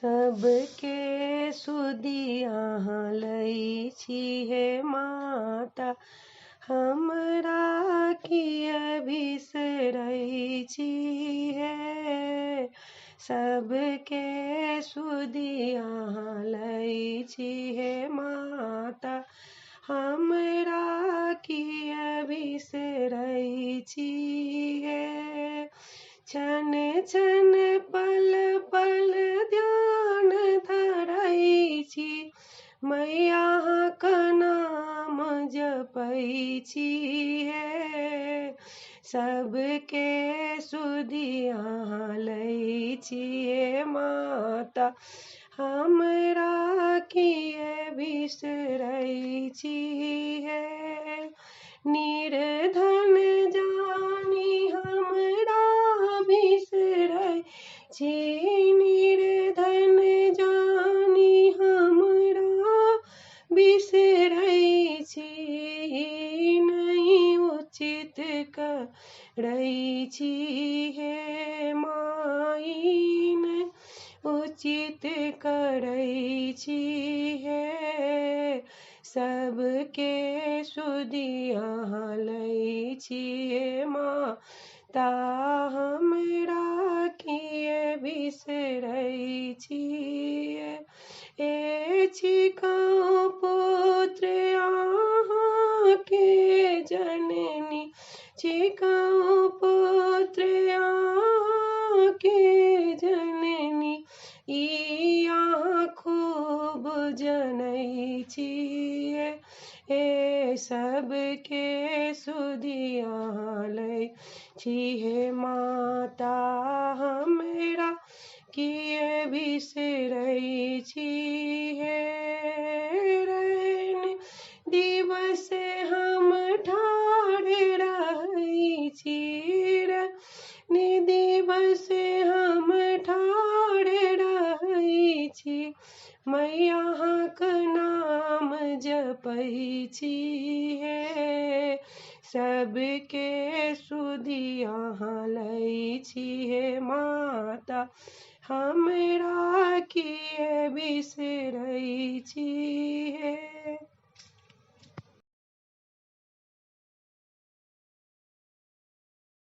सबके सुदिया लै छी हे माता, हमरा किया बिसरै छी हे। सबके सुदिया लै छी हे माता, हमरा किया बिसरै छी हे। क्षण क्षण पल पल ध्यान धरै छी, मैया का नाम जपै छी हे। सबके सुदिया लै छी हे माता, हमरा किया बिसरै छी हे। निर्धन जानी हमरा बिसरै छी, निर्धन जानी हमरा बिसरै छी। नहीं उचित करै छी हे माई, नहीं उचित करै छी हे। सबके सुदिया लै छी हे माता, हमरा किया बिसरै छी हे। छिकाऊ पुत्र अहाँके जननी, छिकाऊ पुत्र अहाँके जननी, ई अहाँ खूब जनै छी हे। सबके सुदिया लै छी हे माता, हमरा किया बिसरै छी हे। रैन दिवस हम ठाढ़ रहै छी, रैन दिवस हम ठाढ़ रहै छी, मैया का नाम जपै छी हे। सबके सुदिया लै छी हे माता, हमरा किया बिसरै छी हे।